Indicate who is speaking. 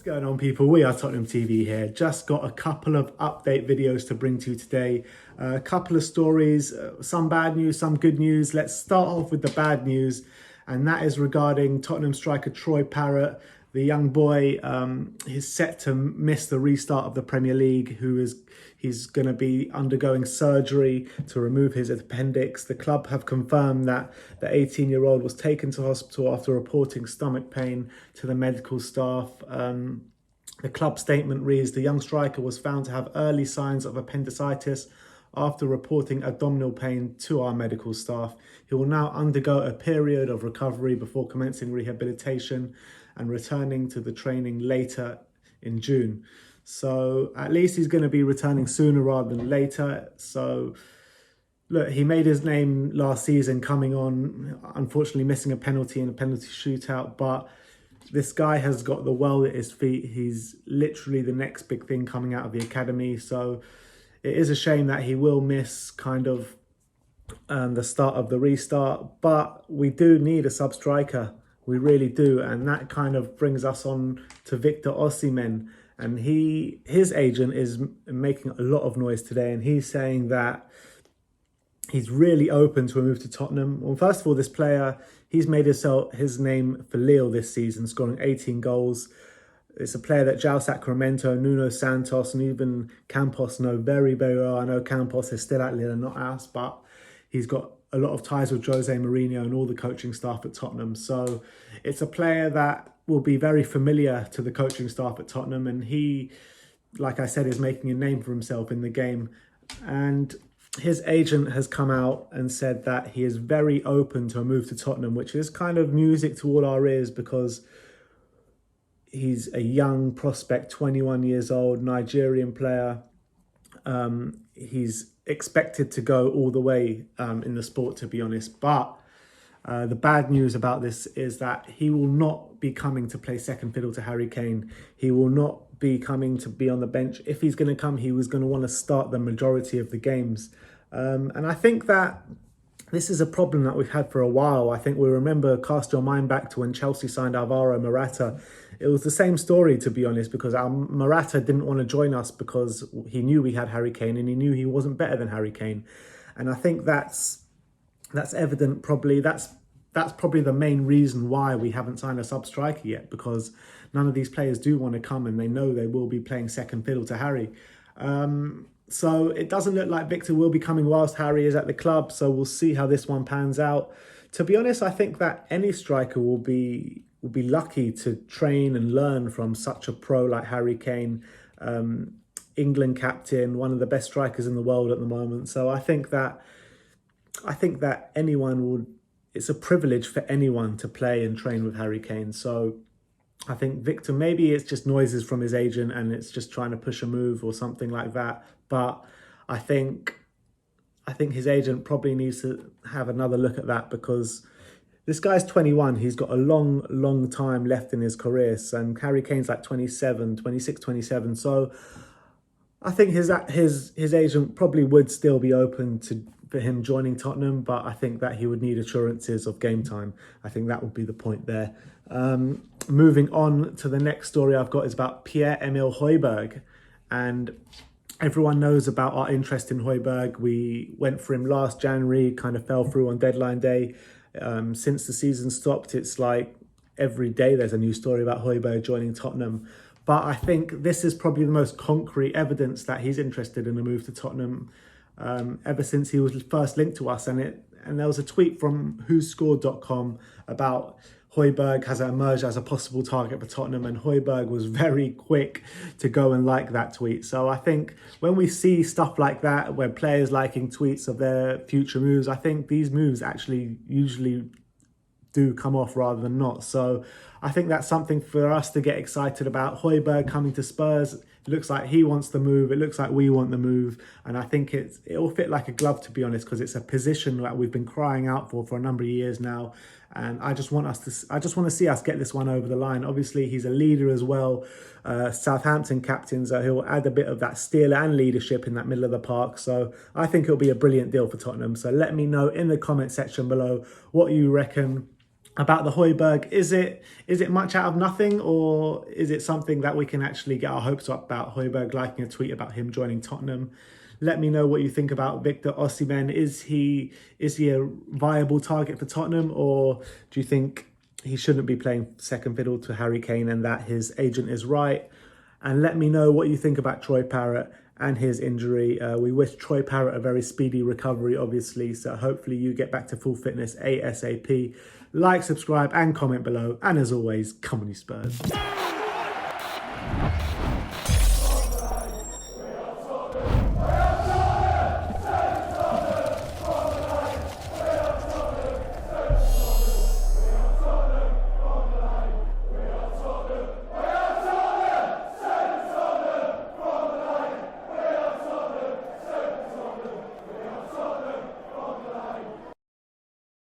Speaker 1: Going on, people? We are Tottenham TV here. Just got a couple of update videos to bring to you today. A couple of stories, some bad news, some good news. Let's start off with the bad news, and that is regarding Tottenham striker Troy Parrott. The young boy is set to miss the restart of the Premier League. He's going to be undergoing surgery to remove his appendix. The club have confirmed that the 18-year-old was taken to hospital after reporting stomach pain to the medical staff. The club statement reads, the young striker was found to have early signs of appendicitis after reporting abdominal pain to our medical staff. He will now undergo a period of recovery before commencing rehabilitation and returning to the training later in June. So at least he's going to be returning sooner rather than later. So look, he made his name last season coming on, unfortunately missing a penalty in a penalty shootout, but this guy has got the world at his feet. He's literally the next big thing coming out of the academy. So it is a shame that he will miss kind of the start of the restart, but we do need a sub-striker. We really do. And that kind of brings us on to Victor Osimhen. And his agent is making a lot of noise today. And he's saying that he's really open to a move to Tottenham. Well, first of all, this player, he's made his name for Lille this season, scoring 18 goals. It's a player that João Sacramento, Nuno Santos, and even Campos know very, very well. I know Campos is still at Lille and not us, but he's got a lot of ties with Jose Mourinho and all the coaching staff at Tottenham. So it's a player that will be very familiar to the coaching staff at Tottenham. And he, like I said, is making a name for himself in the game. And his agent has come out and said that he is very open to a move to Tottenham, which is kind of music to all our ears because he's a young prospect, 21 years old, Nigerian player. He's expected to go all the way in the sport, to be honest. But the bad news about this is that he will not be coming to play second fiddle to Harry Kane. He will not be coming to be on the bench. If he's going to come, he was going to want to start the majority of the games. And I think that this is a problem that we've had for a while. I think we remember, cast your mind back to when Chelsea signed Alvaro Morata. It was the same story, to be honest, because Morata didn't want to join us because he knew we had Harry Kane and he knew he wasn't better than Harry Kane. And I think that's evident. Probably that's probably the main reason why we haven't signed a sub-striker yet, because none of these players do want to come and they know they will be playing second fiddle to Harry. So it doesn't look like Victor will be coming whilst Harry is at the club. So we'll see how this one pans out. To be honest, I think that any striker will be lucky to train and learn from such a pro like Harry Kane, England captain, one of the best strikers in the world at the moment. So I think that anyone would. It's a privilege for anyone to play and train with Harry Kane. So I think Victor, maybe it's just noises from his agent and it's just trying to push a move or something like that. But I think his agent probably needs to have another look at that, because this guy's 21. He's got a long time left in his career. And Harry Kane's like 26, 27. So I think his agent probably would still be open for him joining Tottenham, but I think that he would need assurances of game time. I think that would be the point there. Moving on to the next story I've got is about Pierre Emile Hojbjerg. And everyone knows about our interest in Hojbjerg. We went for him last January, kind of fell through on deadline day. Since the season stopped, it's like every day there's a new story about Hojbjerg joining Tottenham. But I think this is probably the most concrete evidence that he's interested in a move to Tottenham ever since he was first linked to us. And there was a tweet from whoscored.com about Hojbjerg has emerged as a possible target for Tottenham, and Hojbjerg was very quick to go and like that tweet. So I think when we see stuff like that, where players liking tweets of their future moves, I think these moves actually usually do come off rather than not. So I think that's something for us to get excited about. Hojbjerg coming to Spurs, it looks like he wants the move. It looks like we want the move. And I think it'll fit like a glove, to be honest, because it's a position that we've been crying out for a number of years now. And I just want to see us get this one over the line. Obviously, he's a leader as well. Southampton captain, so he'll add a bit of that steel and leadership in that middle of the park. So I think it'll be a brilliant deal for Tottenham. So let me know in the comment section below what you reckon. about the Hojbjerg. Is it much out of nothing, or is it something that we can actually get our hopes up about? Hojbjerg liking a tweet about him joining Tottenham. Let me know what you think about Victor Osimhen. Is he a viable target for Tottenham, or do you think he shouldn't be playing second fiddle to Harry Kane and that his agent is right? And let me know what you think about Troy Parrott and his injury. We wish Troy Parrott a very speedy recovery, obviously, so hopefully you get back to full fitness ASAP. Like, subscribe and comment below, and as always, come on you Spurs.